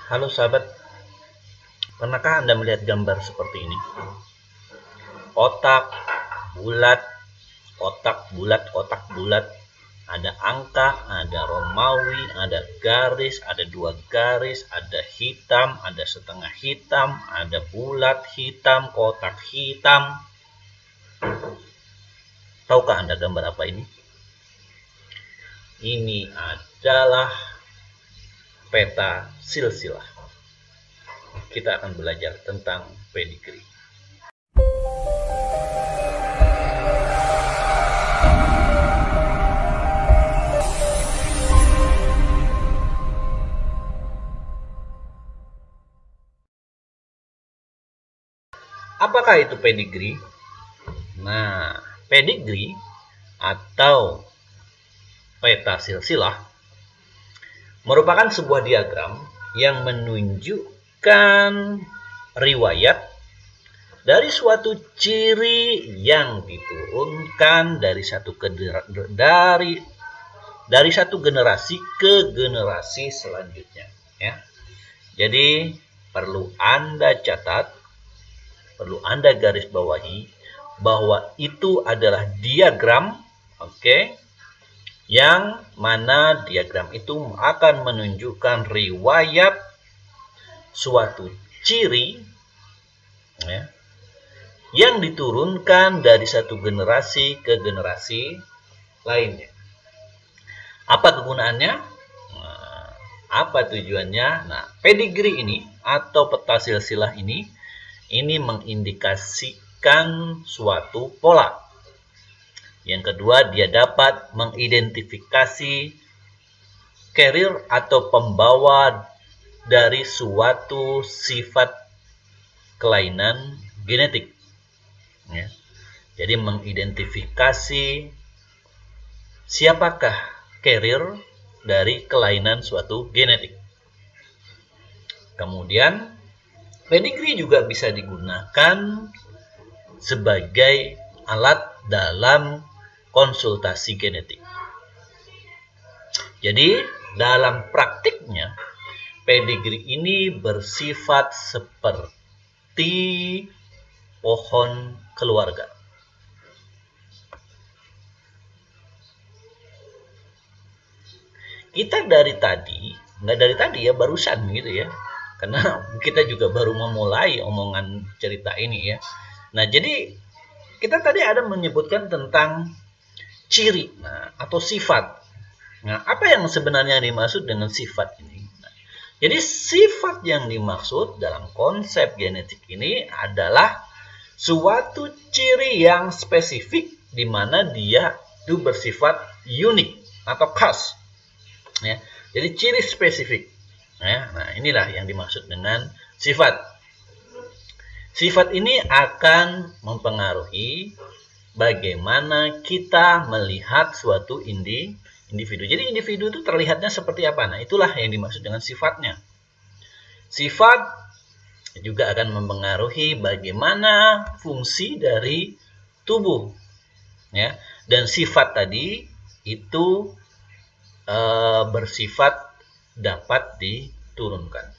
Halo sahabat, pernahkah Anda melihat gambar seperti ini? Kotak, bulat, kotak, bulat, kotak, bulat. Ada angka, ada Romawi, ada garis, ada dua garis, ada hitam, ada setengah hitam, ada bulat hitam, kotak hitam. Tahukah Anda gambar apa ini? Ini adalah peta silsilah. Kita akan belajar tentang pedigree. Apakah itu pedigree? Nah, pedigree atau peta silsilah merupakan sebuah diagram yang menunjukkan riwayat dari suatu ciri yang diturunkan dari satu generasi ke generasi selanjutnya, ya. Jadi perlu Anda catat, perlu Anda garis bawahi bahwa itu adalah diagram, oke, yang mana diagram itu akan menunjukkan riwayat suatu ciri, ya, yang diturunkan dari satu generasi ke generasi lainnya. Apa kegunaannya? Nah, apa tujuannya? Nah, pedigree ini atau peta silsilah ini mengindikasikan suatu pola. Yang kedua, dia dapat mengidentifikasi carrier atau pembawa dari suatu sifat kelainan genetik. Ya. Jadi mengidentifikasi siapakah carrier dari kelainan suatu genetik. Kemudian, pedigree juga bisa digunakan sebagai alat dalam konsultasi genetik. Jadi, dalam praktiknya, pedigree ini bersifat seperti pohon keluarga. Kita barusan gitu ya. Karena kita juga baru memulai omongan cerita ini ya. Nah, jadi kita tadi ada menyebutkan tentang ciri, atau sifat. Nah, apa yang sebenarnya dimaksud dengan sifat ini? Nah, jadi sifat yang dimaksud dalam konsep genetik ini adalah suatu ciri yang spesifik di mana dia itu bersifat unik atau khas. Ya, jadi ciri spesifik. Ya, nah, inilah yang dimaksud dengan sifat. Sifat ini akan mempengaruhi bagaimana kita melihat suatu individu. Jadi individu itu terlihatnya seperti apa? Nah, itulah yang dimaksud dengan sifatnya. Sifat juga akan mempengaruhi bagaimana fungsi dari tubuh. Ya, dan sifat tadi itu bersifat dapat diturunkan.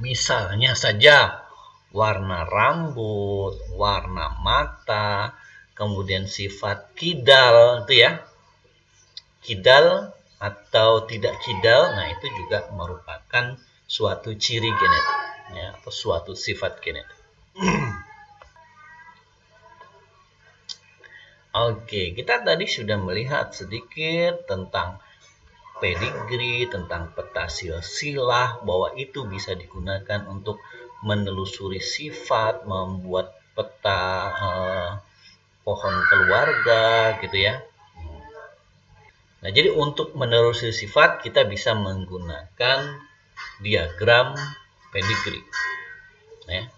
Misalnya saja warna rambut, warna mata, kemudian sifat kidal itu ya. Kidal atau tidak kidal, nah itu juga merupakan suatu ciri genetik ya, atau suatu sifat genetik. Oke, kita tadi sudah melihat sedikit tentang pedigree, tentang peta silsilah, bahwa itu bisa digunakan untuk menelusuri sifat, membuat peta pohon keluarga gitu ya. Nah, jadi untuk menelusuri sifat kita bisa menggunakan diagram pedigree. Ya.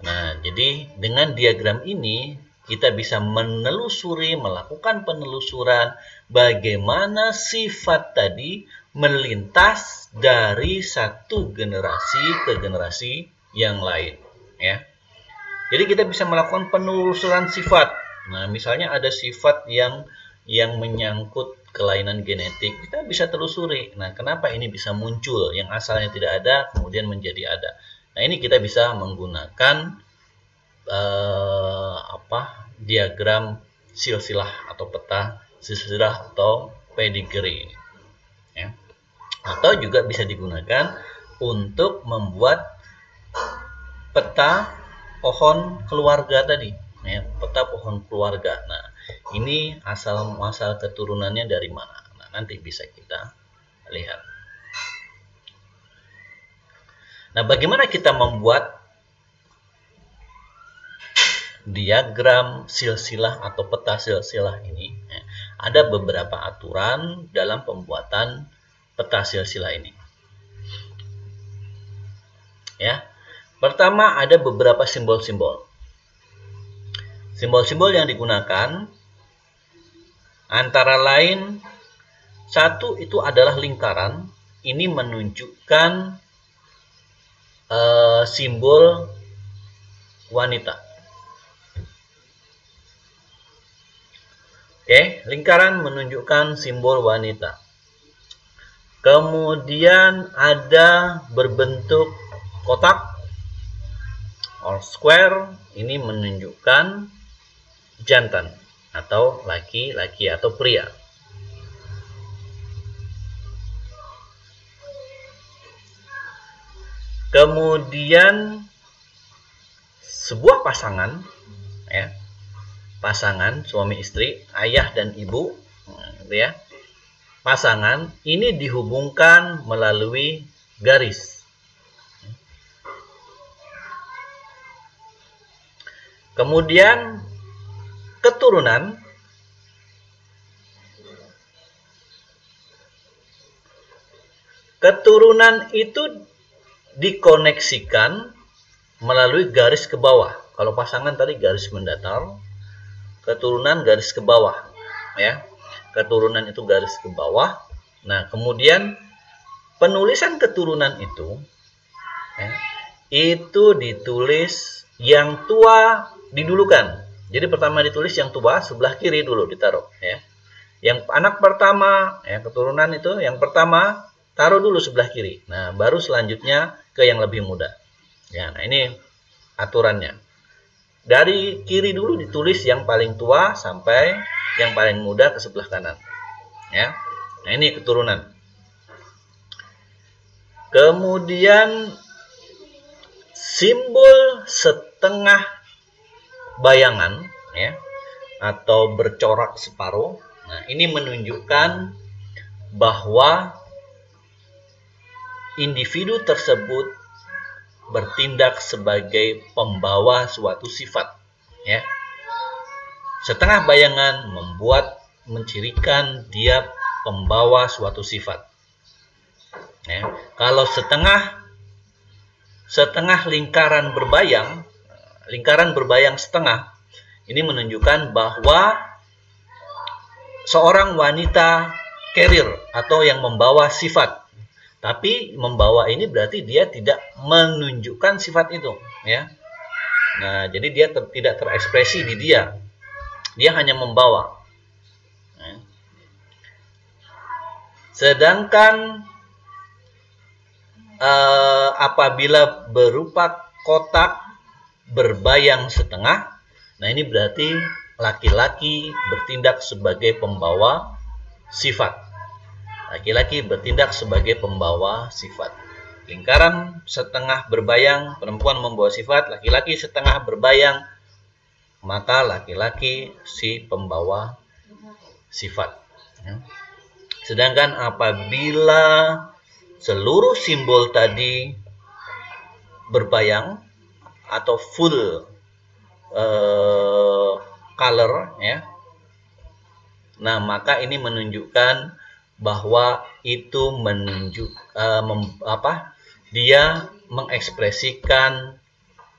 Nah, jadi dengan diagram ini kita bisa melakukan penelusuran bagaimana sifat tadi melintas dari satu generasi ke generasi yang lain. Ya. Jadi kita bisa melakukan penelusuran sifat. Nah, misalnya ada sifat yang yang menyangkut kelainan genetik, kita bisa telusuri. Nah, kenapa ini bisa muncul yang asalnya tidak ada kemudian menjadi ada. Nah, ini kita bisa menggunakan diagram silsilah atau peta silsilah atau pedigree, ya. Atau juga bisa digunakan untuk membuat peta pohon keluarga tadi, ya, peta pohon keluarga. Nah, ini asal muasal keturunannya dari mana? Nah, nanti bisa kita lihat. Nah, bagaimana kita membuat diagram silsilah atau peta silsilah ini? Ada beberapa aturan dalam pembuatan peta silsilah ini. Ya, pertama ada beberapa simbol-simbol. Simbol-simbol yang digunakan antara lain, satu itu adalah lingkaran. Ini menunjukkan simbol wanita. Oke, lingkaran menunjukkan simbol wanita. Kemudian ada berbentuk kotak or square, ini menunjukkan jantan atau laki-laki atau pria. Kemudian sebuah pasangan, ya, pasangan suami istri, ayah dan ibu, ya, pasangan ini dihubungkan melalui garis. Kemudian keturunan itu dikoneksikan melalui garis ke bawah. Kalau pasangan tadi garis mendatar, keturunan garis ke bawah, ya. Keturunan itu garis ke bawah. Nah, kemudian penulisan keturunan itu, ya, itu ditulis yang tua didulukan. Jadi pertama ditulis yang tua, sebelah kiri dulu ditaruh, ya. Yang anak pertama, ya, keturunan itu yang pertama taruh dulu sebelah kiri. Nah, baru selanjutnya ke yang lebih muda. Ya, nah ini aturannya. Dari kiri dulu ditulis yang paling tua sampai yang paling muda ke sebelah kanan. Ya. Nah, ini keturunan. Kemudian simbol setengah bayangan, ya, atau bercorak separuh. Nah, ini menunjukkan bahwa individu tersebut bertindak sebagai pembawa suatu sifat, ya. Setengah bayangan mencirikan dia pembawa suatu sifat, ya. Kalau setengah lingkaran berbayang setengah, ini menunjukkan bahwa seorang wanita carrier atau yang membawa sifat. Tapi membawa ini berarti dia tidak menunjukkan sifat itu, ya. Nah, jadi dia tidak terekspresi di dia. Dia hanya membawa. Ya. Sedangkan apabila berupa kotak berbayang setengah, nah ini berarti laki-laki bertindak sebagai pembawa sifat. Laki-laki bertindak sebagai pembawa sifat. Lingkaran setengah berbayang, perempuan membawa sifat. Laki-laki setengah berbayang, maka laki-laki si pembawa sifat. Sedangkan apabila seluruh simbol tadi berbayang atau full color, ya, nah maka ini menunjukkan bahwa itu dia mengekspresikan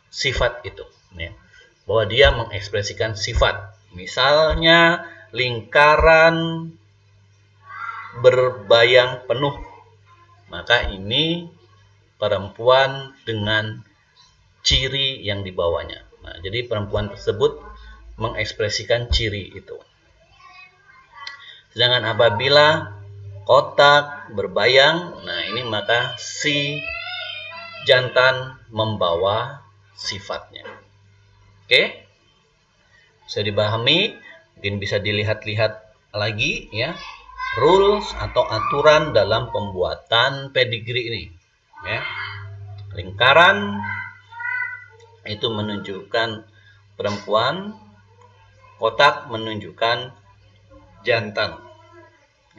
sifat itu, ya. Bahwa dia mengekspresikan sifat. Misalnya lingkaran berbayang penuh, maka ini perempuan dengan ciri yang dibawanya. Nah, jadi perempuan tersebut mengekspresikan ciri itu. Sedangkan apabila kotak berbayang, nah ini maka si jantan membawa sifatnya. Oke? Bisa dipahami, mungkin bisa dilihat-lihat lagi ya, rules atau aturan dalam pembuatan pedigree ini ya. Lingkaran itu menunjukkan perempuan, kotak menunjukkan jantan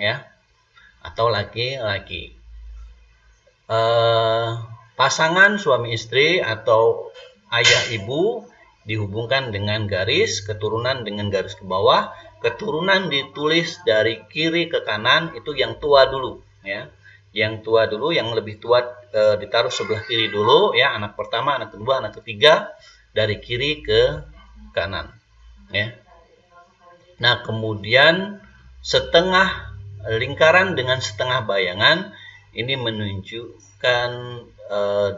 ya, atau laki-laki. Pasangan suami istri atau ayah ibu dihubungkan dengan garis, keturunan dengan garis ke bawah, keturunan ditulis dari kiri ke kanan, itu yang tua dulu ya. Yang tua dulu, yang lebih tua ditaruh sebelah kiri dulu ya, anak pertama, anak kedua, anak ketiga, dari kiri ke kanan ya. Nah, kemudian setengah lingkaran dengan setengah bayangan ini menunjukkan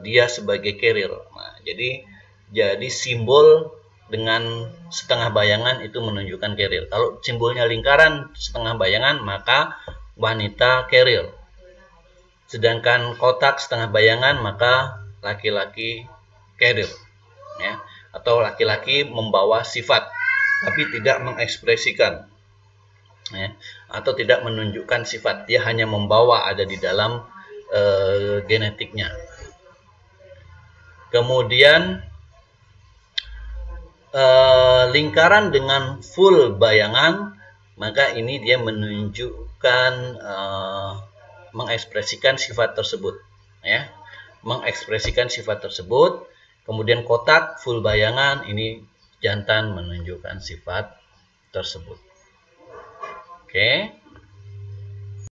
dia sebagai carrier. Nah, jadi simbol dengan setengah bayangan itu menunjukkan carrier. Kalau simbolnya lingkaran setengah bayangan, maka wanita carrier. Sedangkan kotak setengah bayangan, maka laki-laki carrier ya, atau laki-laki membawa sifat tapi tidak mengekspresikan ya, atau tidak menunjukkan sifat, dia hanya membawa, ada di dalam genetiknya. Kemudian lingkaran dengan full bayangan, maka ini dia menunjukkan mengekspresikan sifat tersebut ya, mengekspresikan sifat tersebut. Kemudian kotak full bayangan, ini jantan menunjukkan sifat tersebut. Oke.